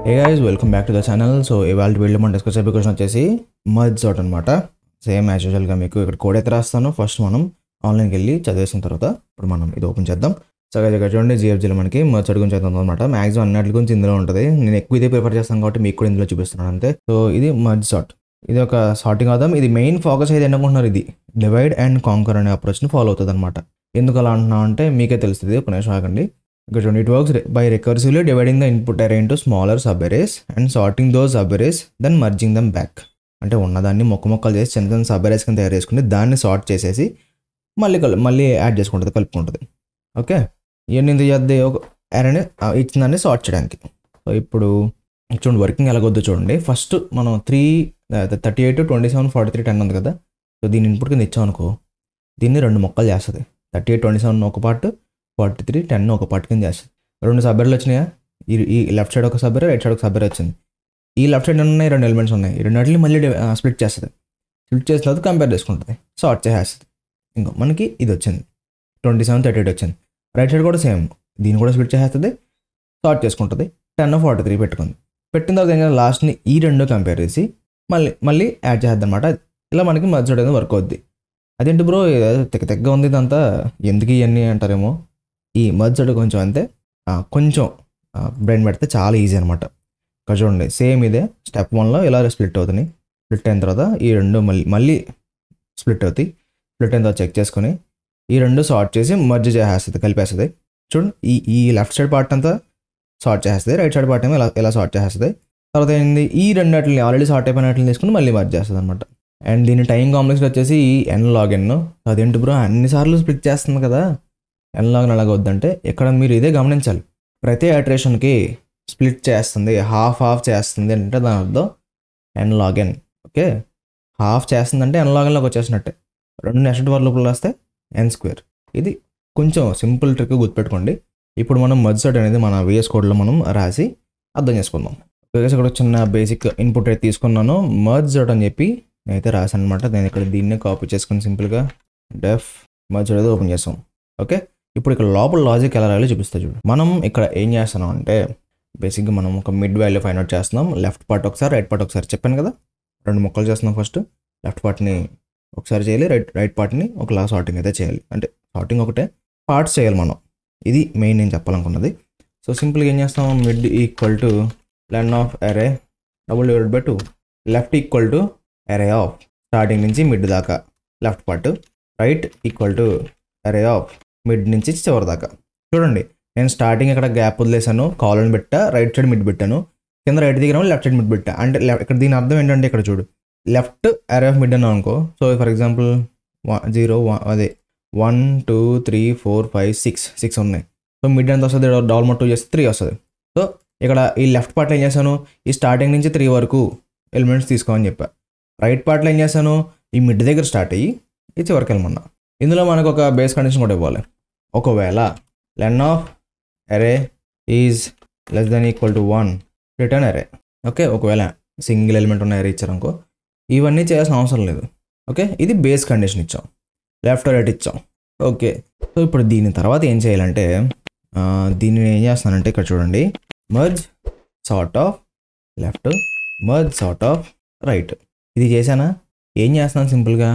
Hey guys, welcome back to the channel. So ఇవాళ వీడియోలో మనం డిస్కస్ చేయబోయే క్వశ్చన్ వచ్చేసి మర్జ్ సార్ట్ అనమాట. సేమ్ యాజ్ యూజువల్గా మీకు ఇక్కడ కోడ్ అయితే రాస్తాను. ఫస్ట్ మనం ఆన్లైన్కి వెళ్ళి చదివేసిన తర్వాత ఇప్పుడు మనం ఇది ఓపెన్ చేద్దాం. సో ఇక్కడ చూడండి జిఎఫ్జీలో మనకి మర్జ్ సార్ట్ గురించి అవుతుంది అనమాట. మ్యాక్సిమం అన్నిటి గురించి ఇందులో ఉంటుంది. నేను ఎక్కువ ఇదే ప్రిఫర్ చేస్తాను కాబట్టి మీకు కూడా ఇందులో చూపిస్తున్నాను అంతే. సో ఇది మర్జ్ సార్ట్. ఇది ఒక సార్టింగ్ అవుదాం. ఇది మెయిన్ ఫోకస్ అయితే ఏంటనుకుంటున్నారు, ఇది డివైడ్ అండ్ కాంకర్ అనే అప్రోచ్ని ఫాలో అవుతుంది అనమాట. ఎందుకు అలా అంటున్నాం అంటే మీకే తెలుస్తుంది. ఒక నిమిషం ఆగండి. ఇక్కడ చూడండి, it works by recursively dividing the input array into smaller sub arrays and sorting those sub arrays then merging them back. అంటే ఉన్నదాన్ని మొక్కలు చేసి చిన్న చిన్న సబ్ అరేస్ కింద తయారు చేసుకుని దాన్ని సార్ట్ చేసేసి మళ్ళీ యాడ్ చేసుకుంటుంది, కలుపుకుంటుంది. ఓకే, ఇవన్నీ ఇంత చేద్ది ఒక అరేని ఇచ్చిందాన్ని సార్ట్ చేయడానికి. సో ఇప్పుడు చూడండి వర్కింగ్ ఎలాగొద్దు చూడండి. ఫస్ట్ మనం 38, 27, 43, 10 ఉంది కదా. సో దీని ఇన్పుట్ కింద ఇచ్చామనుకో, దీన్ని రెండు మొక్కలు చేస్తుంది. 38, 27 ఒక పార్ట్, 43, 10 ఒక పార్ట్ కింద చేస్తుంది. రెండు సబ్బెర్లు వచ్చినాయా, ఈ లెఫ్ట్ సైడ్ ఒక సబ్బెర్, రైట్ సైడ్ ఒక సబ్బెర్ వచ్చింది. ఈ లెఫ్ట్ సైడ్ ఉన్నాయి రెండు ఎలిమెంట్స్ ఉన్నాయి, ఈ రెండింటిని మళ్ళీ స్ప్లిట్ చేస్తుంది. స్ప్లిట్ చేసిన తర్వాత కంపేర్ చేసుకుంటుంది, సార్ట్ చేసేస్తుంది. ఇంకో మనకి ఇది వచ్చింది 27, 38 వచ్చింది. రైట్ సైడ్ కూడా సేమ్, దీన్ని కూడా స్ప్లిట్ చేసేస్తుంది, సార్ట్ చేసుకుంటుంది. 10, 43 పెట్టుకుంది. పెట్టిన తర్వాత ఏం చేయాలి, లాస్ట్ని ఈ రెండు కంపేర్ చేసి మళ్ళీ యాడ్ చేద్దాం అనమాట. ఇలా మనకి మధ్య అనేది వర్క్ అవుద్ది. అదేంటి బ్రో తెగ్గ ఉంది ఇదంతా, ఎందుకు ఇవన్నీ అంటారేమో. ఈ మర్జ్ కొంచెం అంతే, కొంచెం బ్రెయిన్ పెడితే చాలా ఈజీ అనమాట. ఇక్కడ చూడండి సేమ్ ఇదే స్టెప్ 1లో ఇలా స్ప్లిట్ అవుతుంది. స్ప్లిట్ అయిన తర్వాత ఈ రెండు మళ్ళీ స్ప్లిట్ అవుతాయి. స్ప్లిట్ అయిన తర్వాత చెక్ చేసుకొని ఈ రెండు సార్ట్ చేసి మర్జ్ చేసేస్తుంది, కలిపేస్తుంది. చూడండి ఈ లెఫ్ట్ సైడ్ పార్ట్ అంతా సార్ట్ చేస్తుంది, రైట్ సైడ్ పార్ట్ ఏమో ఇలా సార్ట్ చేస్తుంది. తర్వాత ఏంది, ఈ రెండింటిని ఆల్రెడీ సార్ట్ అయిపోయినట్లు తీసుకుని మళ్ళీ మర్జ్ చేస్తుంది అనమాట. అండ్ దీని టైం కాంప్లెక్స్ వచ్చేసి n log n. అదేంటి బ్రో అన్నిసార్లు స్ప్లిట్ చేస్తుంది కదా, n log n అలాగ వద్దంటే ఇక్కడ మీరు ఇదే గమనించాలి. ప్రతి ఐటరేషన్కి స్ప్లిట్ చేస్తుంది, హాఫ్ చేస్తుంది అంటే దాని అర్థం n log n. Okay, half చేస్తుందంటే n log nలోకి వచ్చేసినట్టే. రెండు నెక్స్ట్ వర్ లోపల వస్తే n². ఇది కొంచెం సింపుల్ ట్రిక్ గుర్తుపెట్టుకోండి. ఇప్పుడు మనం మర్జ్ సార్ట్ అనేది మన VS కోడ్లో మనం రాసి అర్థం చేసుకుందాం. ఇక్కడ చిన్న బేసిక్ ఇన్పుట్ అయితే తీసుకున్నాను, మర్జ్ సార్ట్ అని చెప్పి నేనైతే రాశాను అనమాట. నేను ఇక్కడ దీన్నే కాపీ చేసుకుని సింపుల్గా డెఫ్ మర్జ్ అనేది ఓపెన్ చేస్తాం. ఓకే, ఇప్పుడు ఇక్కడ లోపల లాజిక్ ఎలా రాయాలో చూపిస్తా చూడు. మనం ఇక్కడ ఏం చేస్తున్నాం అంటే బేసిక్గా మనం ఒక మిడ్ వాల్యూ ఫైండ్ అవుట్ చేస్తున్నాం. లెఫ్ట్ పార్ట్ ఒకసారి, రైట్ పార్ట్ ఒకసారి. చెప్పాను కదా, రెండు మొక్కలు చేస్తున్నాం. ఫస్ట్ లెఫ్ట్ పార్ట్ని ఒకసారి చేయాలి, రైట్ పార్ట్ని ఒకలా సార్టింగ్ అయితే చేయాలి. అంటే సార్టింగ్ ఒకటే, పార్ట్స్ చేయాలి మనం. ఇది మెయిన్ నేను చెప్పాలనుకున్నది. సో సింపుల్గా ఏం చేస్తాం, మిడ్ ఈక్వల్ టు లెన్ ఆఫ్ అరే /2, లెఫ్ట్ ఈక్వల్ టు అరే ఆఫ్ స్టార్టింగ్ నుంచి మిడ్ దాకా left part, right equal to అరే ఆఫ్ మిడ్ నుంచి చివరి దాకా. చూడండి నేను స్టార్టింగ్ ఇక్కడ గ్యాప్ వదిలేసాను, కాలన్ పెట్టా, రైట్ సైడ్ మిడ్ పెట్టాను, కింద రైట్ దగ్గర లెఫ్ట్ సైడ్ మిడ్ పెట్టా. అంటే ఇక్కడ దీని అర్థం ఏంటంటే ఇక్కడ చూడు, లెఫ్ట్ అరే ఆఫ్ మిడ్ అన్నా అనుకో. సో ఫర్ ఎగ్జాంపుల్ 0, 1, 2, 3, 4, 5, 6 ఉన్నాయి. సో మిడ్ ఎంత వస్తుంది, డాల్మో 2 చేస్తే 3 వస్తుంది. సో ఇక్కడ ఈ లెఫ్ట్ పార్ట్లో ఏం చేశాను, ఈ స్టార్టింగ్ నుంచి 3 వరకు ఎలిమెంట్స్ తీసుకోమని చెప్పా. రైట్ పార్ట్లో ఏం చేశాను, ఈ మిడ్ దగ్గర స్టార్ట్ అయ్యి ఈ చివరికి వెళ్ళమన్నా. ఇందులో మనకు ఒక బేస్ కండిషన్ కూడా ఇవ్వాలి. ఒకవేళ లెన్ ఆఫ్ అరే is less than equal to 1 return అరే. ఓకే, ఒకవేళ సింగిల్ ఎలిమెంట్ ఉన్న అరే ఇచ్చారనుకో, ఇవన్నీ చేయాల్సిన అవసరం లేదు. ఓకే, ఇది బేస్ కండిషన్ ఇచ్చాం, లెఫ్ట్ రైట్ ఇచ్చాం. ఓకే, సో ఇప్పుడు దీని తర్వాత ఏం చేయాలంటే దీన్ని ఏం చేస్తానంటే ఇక్కడ చూడండి, merge sort of left, merge sort of right. ఇది చేశానా, ఏం చేస్తున్నాను సింపుల్గా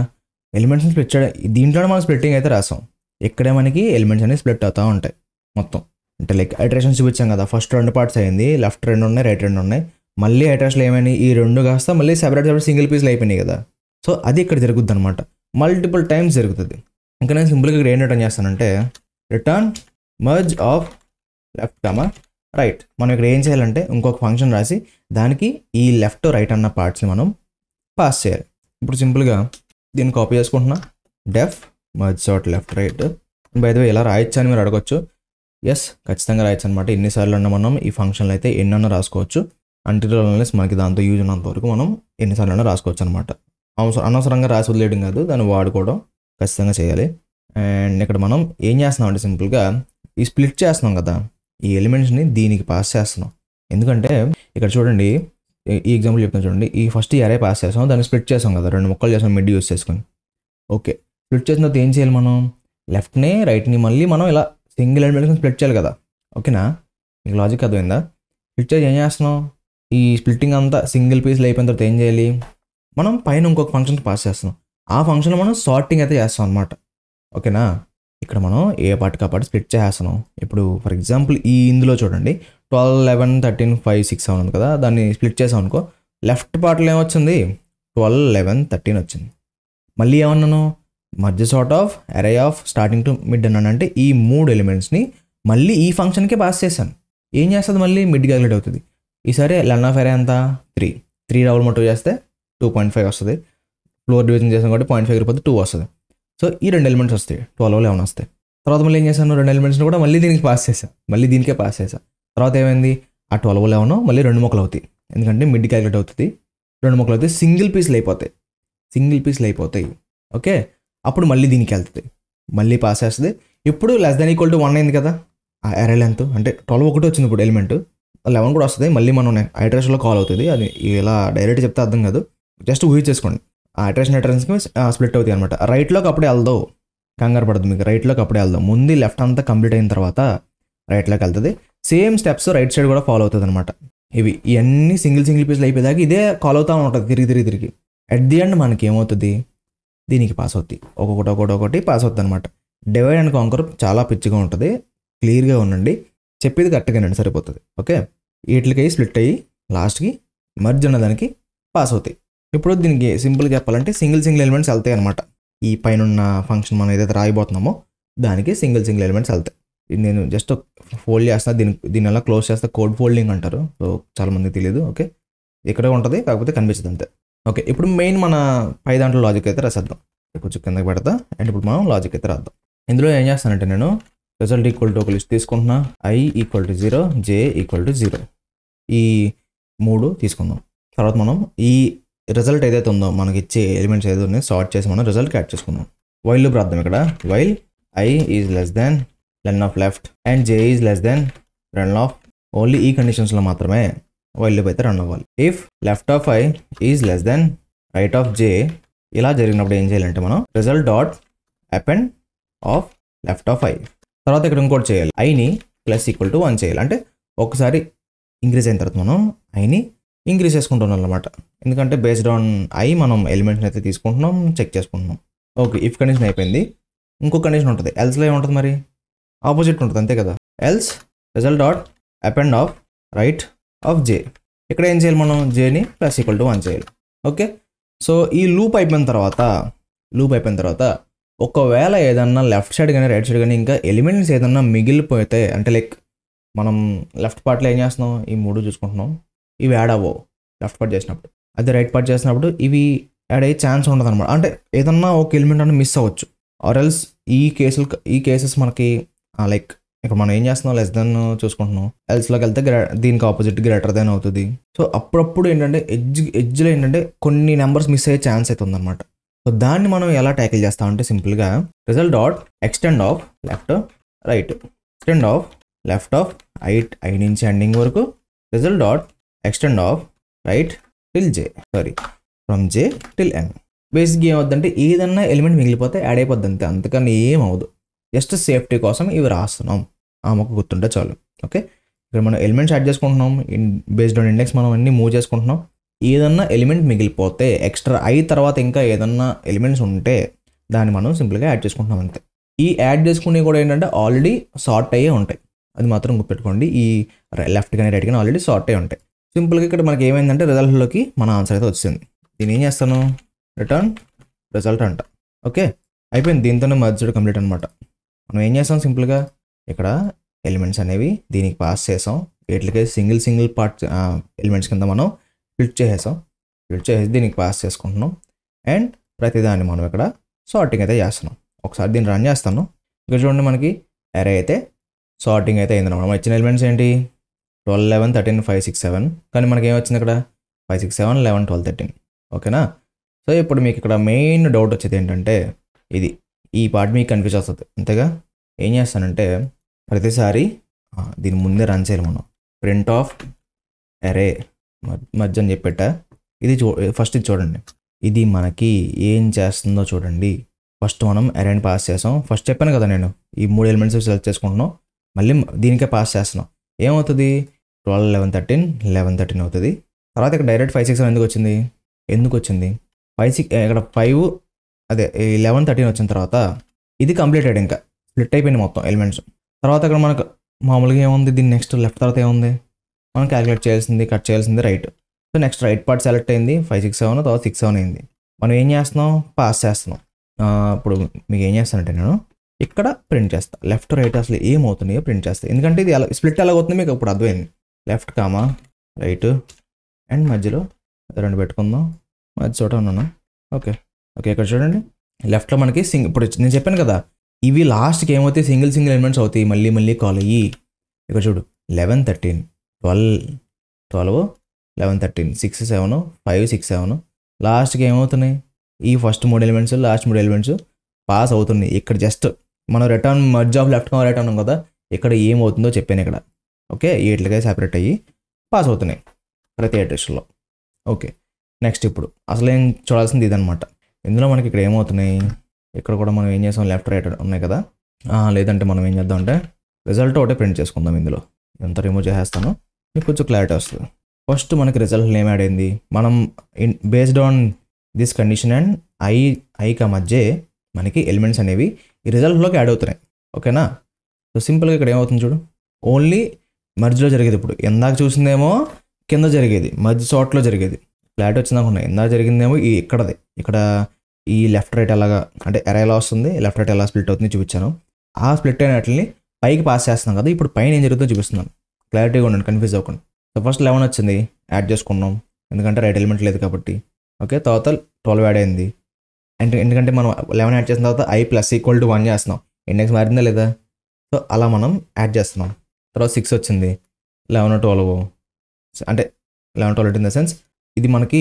ఎలిమెంట్స్ని స్ప్లిట్ చేయడం. దీంట్లో మనం స్ప్లిట్టింగ్ అయితే రాసాం, ఇక్కడే మనకి ఎలిమెంట్స్ అనేవి స్ప్లిట్ అవుతూ ఉంటాయి మొత్తం. అంటే లైక్ ఐటరేషన్స్ చూపించాం కదా, ఫస్ట్ 2 పార్ట్స్ అయింది, లెఫ్ట్ 2 ఉన్నాయి, రైట్ 2 ఉన్నాయి. మళ్ళీ ఐటరేషన్లు ఏమైనాయి, ఈ 2 కాస్త మళ్ళీ సెపరేట్ సింగిల్ పీస్లు అయిపోయినాయి కదా. సో అది ఇక్కడ జరుగుద్ది అనమాట, మల్టిపుల్ టైమ్స్ జరుగుతుంది. ఇంకా నేను సింపుల్గా ఇక్కడ ఏం రిటర్న్ చేస్తానంటే return merge of left comma right. మనం ఇక్కడ ఏం చేయాలంటే ఇంకొక ఫంక్షన్ రాసి దానికి ఈ లెఫ్ట్ రైట్ అన్న పార్ట్స్ని మనం పాస్ చేయాలి. ఇప్పుడు సింపుల్గా దీన్ని కాపీ చేసుకుంటున్నా, def merge sort left right. By the way ఇలా రాయొచ్చు అని మీరు అడగొచ్చు. ఎస్, ఖచ్చితంగా రాయొచ్చు అనమాట. ఎన్నిసార్లు అన్నా మనం ఈ ఫంక్షన్లు అయితే ఎన్నన్నా రాసుకోవచ్చు. అన్టిల్ మనకి దాంతో యూజ్ ఉన్నంత వరకు మనం ఎన్నిసార్లు అన్నా రాసుకోవచ్చు అనమాట. అనవసరంగా రాసి వదిలేయడం కాదు, దాన్ని వాడుకోవడం ఖచ్చితంగా చేయాలి. అండ్ ఇక్కడ మనం ఏం చేస్తున్నాం అంటే సింపుల్గా ఈ స్ప్లిట్ చేస్తున్నాం కదా, ఈ ఎలిమెంట్స్ని దీనికి పాస్ చేస్తున్నాం. ఎందుకంటే ఇక్కడ చూడండి, ఈ ఎగ్జాంపుల్ చెప్తాను చూడండి, ఈ ఫస్ట్ ఈ అరే పాస్ చేస్తాం, దాన్ని స్ప్లిట్ చేసాం కదా, రెండు మొక్కలు చేసాం మిడ్ యూస్ చేసుకొని. ఓకే, స్ప్లిట్ చేసిన తర్వాత ఏం చేయాలి, మనం లెఫ్ట్ని రైట్ని మళ్ళీ మనం ఇలా సింగిల్ ఎలిమెంట్స్ని స్ప్లిట్ చేయాలి కదా. ఓకేనా, మీకు లాజిక్ అర్థమైందా? స్ప్లిట్ చేసి ఏం చేస్తున్నాం, ఈ స్ప్లిట్టింగ్ అంతా సింగిల్ పీస్లో అయిపోయిన తర్వాత ఏం చేయాలి, మనం పైన ఇంకొక ఫంక్షన్కి పాస్ చేస్తున్నాం. ఆ ఫంక్షన్లో మనం సార్టింగ్ అయితే చేస్తాం అనమాట. ఓకేనా, ఇక్కడ మనం ఏ పార్ట్కి ఆ పార్ట్ స్ప్లిట్ చేస్తున్నాం. ఇప్పుడు ఫర్ ఎగ్జాంపుల్ ఈ ఇందులో చూడండి 12, 11, 13, 5, 6, 7 ఉంది కదా, దాన్ని స్ప్లిట్ చేసాం అనుకో, లెఫ్ట్ పార్ట్లో ఏమొచ్చింది 12, 11, 13 వచ్చింది. మళ్ళీ ఏమన్నాను, మధ్య సార్ట్ ఆఫ్ అరే ఆఫ్ స్టార్టింగ్ టు మిడ్ అన్నాను. అంటే ఈ 3 ఎలిమెంట్స్ని మళ్ళీ ఈ ఫంక్షన్కే పాస్ చేశాను. ఏం చేస్తుంది, మళ్ళీ మిడ్ క్యాలిక్యులేట్ అవుతుంది. ఈసారి లెన్ ఆఫ్ అరే ఎంత 3 డబుల్ మోటివ్ చేస్తే 2.5 వస్తుంది. ఫ్లోర్ డివిజన్ చేసాం కాబట్టి 0.5 ఎగిరిపోతే 2 వస్తుంది. సో ఈ 2 ఎలిమెంట్స్ వస్తాయి, 12, 11 వస్తాయి. తర్వాత మళ్ళీ ఏం చేశాను, 2 ఎలిమెంట్స్ని కూడా మళ్ళీ దీనికి పాస్ చేశాను, మళ్ళీ దీనికే పాస్ చేశాను. తర్వాత ఏమైంది, ఆ 12, 11 మళ్ళీ 2 ముక్కలు అవుతాయి, ఎందుకంటే మిడ్ క్యాలిక్యులేట్ అవుతుంది. 2 ముక్కలు అవుతాయి, సింగిల్ పీస్లు అయిపోతాయి. ఓకే, అప్పుడు మళ్ళీ దీనికి వెళ్తుంది, మళ్ళీ పాస్ చేస్తుంది. ఇప్పుడు లెస్ దాన్ ఈక్వల్ టు 1 అయింది కదా ఆ ఎరే లెంత్, అంటే 12 ఒకటి వచ్చింది, ఇప్పుడు ఎలిమెంట్ 11 కూడా వస్తుంది. మళ్ళీ మనం ఐటరేషన్లో కాల్ అవుతుంది. అది ఇలా డైరెక్ట్ చెప్తే అర్థం కాదు, జస్ట్ ఊహి చేసుకోండి. ఆ ఐటరేషన్కి స్ప్లిట్ అవుతాయి అనమాట. రైట్లోకి అప్పుడే వెళ్దావు, కంగారు పడదు మీకు, రైట్లోకి అప్పుడే వెళ్దాం. ముందు లెఫ్ట్ అంతా కంప్లీట్ అయిన తర్వాత రైట్లోకి వెళ్తుంది. సేమ్ స్టెప్స్ రైట్ సైడ్ కూడా ఫాలో అవుతుంది అనమాట. ఇవన్నీ సింగిల్ పీస్లు అయిపోయేదాకా ఇదే కాల్ అవుతూ ఉంటుంది, తిరిగి. అట్ ది ఎండ్ మనకి ఏమవుతుంది, దీనికి పాస్ అవుతాయి, ఒక్కొక్కటి పాస్ అవుతుంది అనమాట. డివైడ్ అండ్ కాంకర్ చాలా పిచ్చిగా ఉంటుంది, క్లియర్గా ఉండండి, చెప్పేది కరెక్ట్గానండి, సరిపోతుంది. ఓకే, వీటికి స్ప్లిట్ అయ్యి లాస్ట్కి మర్జ్ అన్నదానికి పాస్ అవుతాయి. ఇప్పుడు దీనికి సింపుల్గా చెప్పాలంటే సింగిల్ ఎలిమెంట్స్ వెళ్తాయి అనమాట. ఈ పైన ఉన్న ఫంక్షన్ మనం ఏదైతే రాయిపోతున్నామో దానికి సింగిల్ ఎలిమెంట్స్ వెళ్తాయి. ఇది నేను జస్ట్ ఫోల్డ్ చేస్తున్నా, దీని అలా క్లోజ్ చేస్తే కోడ్ ఫోల్డింగ్ అంటారు. సో చాలామంది తెలియదు. ఓకే, ఇక్కడే ఉంటుంది, కాకపోతే కనిపించదు అంతే. ఓకే, ఇప్పుడు మెయిన్ మన పై దాంట్లో లాజిక్ అయితే రాసేద్దాం. కొంచెం కిందకి పెడతా. అండ్ ఇప్పుడు మనం లాజిక్ అయితే రాద్దాం. ఇందులో ఏం చేస్తానంటే నేను రిజల్ట్ ఈక్వల్ టు ఒక లిస్ట్ తీసుకుంటున్నా, i equal to 0, j equal to 0, ఈ 3 తీసుకుందాం. తర్వాత మనం ఈ రిజల్ట్ ఏదైతే ఉందో మనకి ఇచ్చే ఎలిమెంట్స్ ఏదో ఉన్నాయి సార్ట్ చేసి మనం రిజల్ట్కి యాడ్ చేసుకుందాం. వైల్ లూప్ రాద్దాం. ఇక్కడ while i is less than len of left and j is less than run of, only ఈ కండిషన్స్లో మాత్రమే వైల్ లూప్ అయితే రన్ అవ్వాలి. If left of i is less than right of j, ఇలా జరిగినప్పుడు ఏం చేయాలంటే మనం result dot append of left of i. తర్వాత ఇక్కడ ఇంకోటి చేయాలి, ఐని ప్లస్ ఈక్వల్ టు 1 చేయాలి. అంటే ఒకసారి ఇంక్రీజ్ అయిన తర్వాత మనం ఐని ఇంక్రీజ్ చేసుకుంటున్నాం అనమాట. ఎందుకంటే బేస్డ్ ఆన్ ఐ మనం ఎలిమెంట్స్ని అయితే తీసుకుంటున్నాం, చెక్ చేసుకుంటున్నాం. ఓకే, ఇఫ్ కండిషన్ అయిపోయింది. ఇంకో కండిషన్ ఉంటుంది, ఎల్స్లో ఏముంటుంది, మరి ఆపోజిట్ ఉంటుంది అంతే కదా. Else result dot append of right of J. ఇక్కడ ఏం చేయాలి, మనం జేని ప్లస్ ఈక్వల్ టు 1 చేయాలి. ఓకే, సో ఈ లూప్ అయిపోయిన తర్వాత ఒకవేళ ఏదన్నా లెఫ్ట్ సైడ్ కానీ రైట్ సైడ్ కానీ ఇంకా ఎలిమెంట్స్ ఏదన్నా మిగిలిపోతే, అంటే లైక్ మనం లెఫ్ట్ పార్ట్లో ఏం చేస్తున్నాం, ఈ 3 చూసుకుంటున్నాం, ఇవి యాడ్ అవ్వవు లెఫ్ట్ పార్ట్ చేసినప్పుడు. అదే రైట్ పార్ట్ చేసినప్పుడు ఇవి యాడ్ అయ్యే ఛాన్స్ ఉండదు అనమాట. అంటే ఏదన్నా ఒక ఎలిమెంట్ అనేది మిస్ అవ్వచ్చు. ఆర్ ఎల్స్ ఈ కేసెస్ మనకి లైక్ ఇక్కడ మనం ఏం చేస్తున్నాం, లెస్ దెన్ చూసుకుంటున్నాం, ఎల్స్లోకి వెళ్తే దీనికి ఆపోజిట్ గ్రేటర్ దెన్ అవుతుంది. సో అప్పుడప్పుడు ఏంటంటే ఎడ్జ్లో ఏంటంటే కొన్ని నెంబర్స్ మిస్ అయ్యే ఛాన్స్ అయితే ఉందన్నమాట. సో దాన్ని మనం ఎలా ట్యాకిల్ చేస్తామంటే సింపుల్గా result dot extend of left right, extend of left of I నుంచి ఎండింగ్ వరకు, result dot extend of right till j, from j till n. బేసిక్గా ఏమవుద్దంటే ఏదన్నా ఎలిమెంట్ మిగిలిపోతే యాడ్ అయిపోద్ది అంతే, అంతకన్నా ఏమవుదు. జస్ట్ సేఫ్టీ కోసం ఇవి రాస్తున్నాం, ఆ మొక్క గుర్తుంటే చాలు. ఓకే, ఇక్కడ మనం ఎలిమెంట్స్ యాడ్ చేసుకుంటున్నాం, బేస్డ్ ఆన్ ఇండెక్స్ మనం అన్ని మూవ్ చేసుకుంటున్నాం. ఏదన్నా ఎలిమెంట్ మిగిలిపోతే ఎక్స్ట్రా ఐ తర్వాత ఇంకా ఏదన్నా ఎలిమెంట్స్ ఉంటే దాన్ని మనం సింపుల్గా యాడ్ చేసుకుంటున్నాం అంతే. ఈ యాడ్ చేసుకునేవి కూడా ఏంటంటే ఆల్రెడీ సార్ట్ అయ్యే ఉంటాయి, అది మాత్రం గుర్తుపెట్టుకోండి. ఈ లెఫ్ట్ కానీ రైట్ కానీ ఆల్రెడీ సార్ట్ అయ్యి ఉంటాయి. సింపుల్గా ఇక్కడ మనకి ఏమైందంటే రిజల్ట్లోకి మన ఆన్సర్ అయితే వచ్చింది. దీన్ని ఏం చేస్తాను, రిటర్న్ రిజల్ట్ అంట. ఓకే, అయిపోయింది, దీంతోనే మర్జ్డ్ కంప్లీట్ అనమాట. మనం ఏం చేస్తాం, సింపుల్గా ఇక్కడ ఎలిమెంట్స్ అనేవి దీనికి పాస్ చేసాం, వీటికి సింగిల్ పార్ట్ ఎలిమెంట్స్ కింద మనం స్ప్లిట్ చేసేసి దీనికి పాస్ చేసుకుంటున్నాం. అండ్ ప్రతిదాన్ని మనం ఇక్కడ సార్టింగ్ అయితే చేస్తున్నాం. ఒకసారి దీన్ని రన్ చేస్తాను. ఇక్కడ చూడండి, మనకి అరే అయితే సార్టింగ్ అయితే అయింది అనమాట. ఇచ్చిన ఎలిమెంట్స్ ఏంటి, 12, 11, 13, 5, 6, 7. కానీ మనకి ఏమొచ్చింది ఇక్కడ 5, 6, 7, 11, 12, 13. ఓకేనా. సో ఇప్పుడు మీకు ఇక్కడ మెయిన్ డౌట్ వచ్చేది ఏంటంటే ఈ పార్ట్ మీకు కన్ఫ్యూజ్ వస్తుంది అంతేగా. ఏం చేస్తానంటే ప్రతిసారి దీని ముందే రన్ చేయాలి మనం. ప్రింట్ ఆఫ్ అరే మధ్య అని చెప్పేట ఇది ఫస్ట్ ఇది చూడండి, ఇది మనకి ఏం చేస్తుందో చూడండి. ఫస్ట్ మనం అరేని పాస్ చేసాం. ఫస్ట్ చెప్పాను కదా నేను, ఈ 3 ఎలిమెంట్స్ సెలెక్ట్ చేసుకుంటున్నాం, మళ్ళీ దీనికే పాస్ చేస్తున్నాం. ఏమవుతుంది, 12 11 13 11 13 అవుతుంది. తర్వాత ఇక్కడ డైరెక్ట్ 5 6 ఎందుకు వచ్చింది 5 6 ఇక్కడ 5 అదే 11 13 వచ్చిన తర్వాత ఇది కంప్లీటెడ్, ఇంకా స్ప్లిట్ అయిపోయింది మొత్తం ఎలిమెంట్స్. తర్వాత ఇక్కడ మనకు మామూలుగా ఏముంది, దీన్ని నెక్స్ట్ లెఫ్ట్ తర్వాత ఏముంది, మనం క్యాలిక్యులేట్ చేయాల్సింది, కట్ చేయాల్సింది right. So next right part select అయింది, 5 6 7 తర్వాత 6 7 అయింది. మనం ఏం చేస్తున్నాం, పాస్ చేస్తున్నాం. ఇప్పుడు మీకు ఏం చేస్తానంటే నేను ఇక్కడ ప్రింట్ చేస్తాను, లెఫ్ట్ రైట్ అసలు ఏమవుతున్నాయో ప్రింట్ చేస్తాను, ఎందుకంటే ఇది అలా స్ప్లిట్ ఎలా అవుతుంది మీకు ఇప్పుడు అర్థమైంది. లెఫ్ట్ కామా రైట్ అండ్ మధ్యలో 2 పెట్టుకుందాం, మధ్య చోట ఉన్నాను. ఓకే ఇక్కడ చూడండి, లెఫ్ట్లో మనకి ఇప్పుడు నేను చెప్పాను కదా, ఇవి లాస్ట్కి ఏమవుతాయి, సింగిల్ ఎలిమెంట్స్ అవుతాయి, మళ్ళీ కాల్ అయ్యి. ఇక్కడ చూడు 11 13 12 11 13 6 7 5 6 7 లాస్ట్కి ఏమవుతున్నాయి, ఈ first 3 elements last 3 elements pass అవుతున్నాయి. ఇక్కడ జస్ట్ మనం return merge of left right అన్నాం కదా, ఇక్కడ ఏమవుతుందో చెప్పాను ఇక్కడ. ఓకే, వీటిగా సెపరేట్ అయ్యి పాస్ అవుతున్నాయి ప్రతి అడ్రస్లో. ఓకే, నెక్స్ట్ ఇప్పుడు అసలు ఏం చూడాల్సింది ఇదనమాట. ఇందులో మనకి ఇక్కడ ఏమవుతున్నాయి, ఇక్కడ కూడా మనం ఏం చేసాం, లెఫ్ట్ రైట్ ఉన్నాయి కదా, లేదంటే మనం ఏం చేద్దాం అంటే రిజల్ట్ ఒకటే ప్రింట్ చేసుకుందాం. ఇందులో ఎంత రిమూవ్ చేసేస్తాను, మీకు కొంచెం క్లారిటీ వస్తుంది. ఫస్ట్ మనకి రిజల్ట్ ఏం యాడ్ అయింది, మనం based on this condition and I మధ్య మనకి ఎలిమెంట్స్ అనేవి ఈ రిజల్ట్లోకి యాడ్ అవుతున్నాయి. ఓకేనా, సో సింపుల్గా ఇక్కడ ఏమవుతుంది చూడు, ఓన్లీ మర్జ్లో జరిగేది. ఇప్పుడు ఇందాక చూసిందేమో కింద జరిగేది, మధ్య చోట్లో జరిగేది. క్లారిటీ వచ్చిందాకున్నా, ఇందాక జరిగిందేమో ఇక్కడ ఈ లెఫ్ట్ రైట్ ఎలాగా అంటే ఎరా ఎలా వస్తుంది, లెఫ్ట్ రైట్ ఎలా స్ప్లిట్ అవుతుంది చూపించాను. ఆ స్ప్లిట్ అయిన వాటిని పైకి పాస్ చేస్తున్నాం కదా, ఇప్పుడు పైన ఏం జరుగుతుందో చూపిస్తున్నాను. క్లారిటీగా ఉండండి, కన్ఫ్యూజ్ అవ్వకుండా. సో ఫస్ట్ 11 వచ్చింది, యాడ్ చేసుకున్నాం ఎందుకంటే రైట్ ఎలిమెంట్ లేదు కాబట్టి. ఓకే, తర్వాత 12 యాడ్ అయింది, అంటే ఎందుకంటే మనం 11 యాడ్ చేసిన తర్వాత i + = 1 చేస్తున్నాం, ఇండెక్స్ మారిందా లేదా, సో అలా మనం యాడ్ చేస్తున్నాం. తర్వాత 6 వచ్చింది, 11 12 అంటే 11 12 ఇన్ ద సెన్స్ ఇది మనకి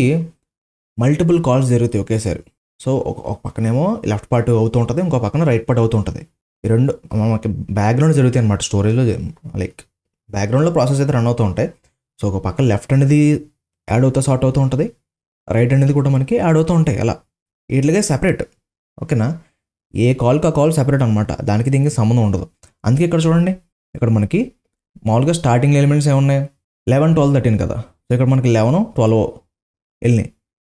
మల్టిపుల్ కాల్స్ జరుగుతాయి ఒకేసారి. సో ఒక పక్కనేమో లెఫ్ట్ పార్ట్ అవుతూ ఉంటుంది, ఇంకో పక్కన రైట్ పార్ట్ అవుతూ ఉంటుంది. ఈ రెండు మనకి బ్యాక్గ్రౌండ్ జరుగుతాయి అనమాట, స్టోరేజ్లో లైక్ బ్యాక్గ్రౌండ్లో ప్రాసెస్ అయితే రన్ అవుతూ ఉంటాయి. సో ఒక పక్క లెఫ్ట్ అనేది యాడ్ అవుతూ సార్ట్ అవుతూ ఉంటుంది, రైట్ అనేది కూడా మనకి యాడ్ అవుతూ ఉంటాయి. అలా వీటిగా సెపరేట్. ఓకేనా, ఏ కాల్కి ఆ కాల్ సెపరేట్ అనమాట, దానికి దీనికి సంబంధం ఉండదు. అందుకే ఇక్కడ చూడండి, ఇక్కడ మనకి మామూలుగా స్టార్టింగ్ ఎలిమెంట్స్ ఏమున్నాయి, 11 12 13 కదా. సో ఇక్కడ మనకి 11 12 వెళ్ళినాయి.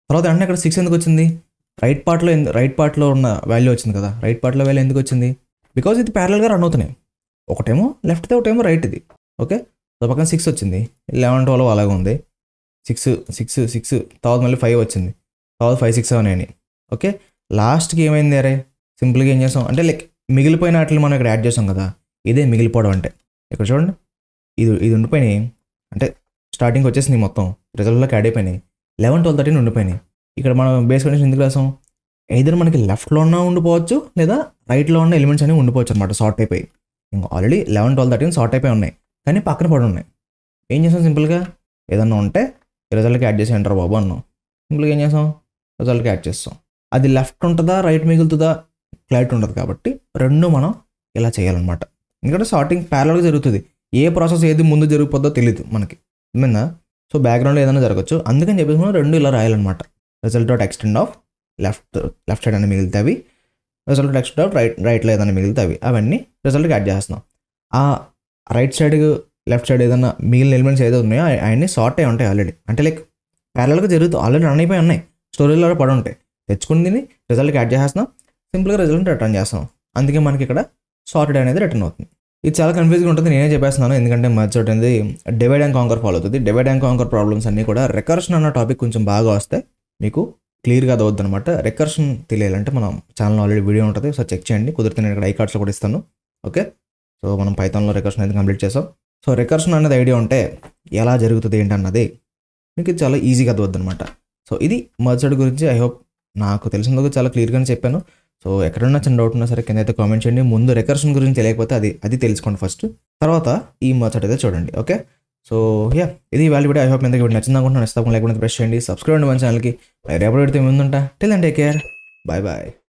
తర్వాత అంటే ఇక్కడ 6 ఎందుకు వచ్చింది, రైట్ పార్ట్లో ఉన్న వాల్యూ వచ్చింది కదా, రైట్ పార్ట్లో వాల్యూ ఎందుకు వచ్చింది, బికాజ్ ఇది ప్యారల్గా రన్ అవుతున్నాయి, ఒకటేమో లెఫ్ట్ది ఒకటేమో రైట్ ఇది. ఓకే, సో పక్కన 6 వచ్చింది, 11 12 అలాగే ఉంది, 6 తర్వాత మళ్ళీ 5 వచ్చింది, తర్వాత 5 6 7 అయినాయి. ఓకే, లాస్ట్కి ఏమైంది, అరే సింపుల్గా ఏం చేసాం అంటే లైక్ మిగిలిపోయిన వాటిని మనం ఇక్కడ యాడ్ చేసాం కదా, ఇదే మిగిలిపోవడం అంటే. ఇక్కడ చూడండి, ఇది ఉండిపోయినాయి అంటే స్టార్టింగ్కి వచ్చేసింది మొత్తం రిజల్ట్లోకి యాడ్ అయిపోయినాయి, 11 12 13 ఉండిపోయినాయి. ఇక్కడ మనం బేస్ కండిషన్ ఎందుకు రాసాం, ఐదర్ మనకి లెఫ్ట్లో ఉన్న ఉండిపోవచ్చు లేదా రైట్లో ఉన్న ఎలిమెంట్స్ అనేవి ఉండిపోవచ్చు అనమాట, సార్ట్ అయిపోయి. ఇంకా ఆల్రెడీ 11 12 13 సార్ట్ అయిపోయి ఉన్నాయి, కానీ పక్కన పడి ఉన్నాయి. ఏం చేసాం, సింపుల్గా ఏదన్నా ఉంటే రిజల్ట్కి యాడ్ చేసి ఎంటర్ బాబు అన్నాం. సింపుల్గా ఏం చేసాం, రిజల్ట్కి యాడ్ చేస్తాం. అది లెఫ్ట్ ఉంటుందా రైట్ మిగులుతుందా క్లారిటీ ఉంటుంది కాబట్టి రెండు మనం ఇలా చేయాలన్నమాట. ఎందుకంటే సార్టింగ్ ప్యారలల్గా జరుగుతుంది, ఏ ప్రాసెస్ ఏది ముందు జరిగిపోద్దో తెలియదు మనకి, ఏమైందా. సో బ్యాక్గ్రౌండ్లో ఏదైనా జరగచ్చు, అందుకని చెప్పేసి మనం రెండు ఇలా రాయాలన్నమాట. Result dot extend of left side అని మిగులుతాయి, రిజల్ట్ డాట్ ఎక్స్టెండ్ ఆఫ్ రైట్లో ఏదైనా మిగులుతాయి, అవన్నీ రిజల్ట్కి యాడ్ చేస్తున్నాం. ఆ రైట్ సైడ్ లెఫ్ట్ సైడ్ ఏదైనా మిగిలిన ఎలిమెంట్స్ ఏదో ఉన్నాయో అవన్నీ సార్ట్ అయి ఉంటాయి ఆల్రెడీ, అంటే లైక్ ప్యారలల్గా జరుగుతూ ఆల్రెడీ రన్ అయిపోయి ఉన్నాయి, స్టోరేజ్లో పడి ఉంటాయి, తెచ్చుకుని దీన్ని రిజల్ట్కి యాడ్ చేస్తున్నాం, సింపుల్గా రిజల్ట్ని రిటర్న్ చేస్తాం. అందుకే మనకి ఇక్కడ సార్టెడ్ అనేది రిటర్న్ అవుతుంది. ఇది చాలా కన్ఫ్యూజ్గా ఉంటుంది, నేనే చెప్పేస్తున్నాను, ఎందుకంటే మెథడ్ అనేది డివైడ్ అండ్ కాంకర్ ఫాలో అవుతుంది. డివైడ్ అండ్ కాంకర్ ప్రాబ్లమ్స్ అన్నీ కూడా రికర్షన్ అన్న టాపిక్ కొంచెం బాగా వస్తాయి, మీకు క్లియర్గా అదవుద్ది అనమాట. రికర్షన్ తెలియాలంటే మనం ఛానల్ ఆల్రెడీ వీడియో ఉంటుంది, సో చెక్ చేయండి, కుదిరితే నేను ఇక్కడ ఐకార్డ్స్లో కూడా ఇస్తాను. ఓకే, సో మనం పైథాన్లో రికర్షన్ అయితే కంప్లీట్ చేసాం. సో రికర్షన్ అనేది ఐడియా ఉంటే ఎలా జరుగుతుంది ఏంటన్నది మీకు ఇది చాలా ఈజీగా అదవుద్ది అనమాట. సో ఇది మెథడ్ గురించి ఐ హోప్ నాకు తెలిసినందుకు చాలా క్లియర్గానే చెప్పాను. సో ఎక్కడన్నా చిన్న డౌట్ ఉన్నా సరే కింద అయితే కామెంట్ చేయండి. ముందు రికర్షన్ గురించి తెలియకపోతే అది తెలుసుకోండి ఫస్ట్, తర్వాత ఈ మెథడ్ అయితే చూడండి. ఓకే, సో ఇది వాల్యూ వీడియో. ఐ హోప్ మీకు వీడియో నచ్చింది అనుకుంటున్నాను. నచ్చితే లేకపోతే ప్రెస్ చేయండి, సబ్స్క్రైబ్ అండి మన ఛానల్కి. రేపటి వీడియోతో ముందుంటా. Till then take care, bye bye.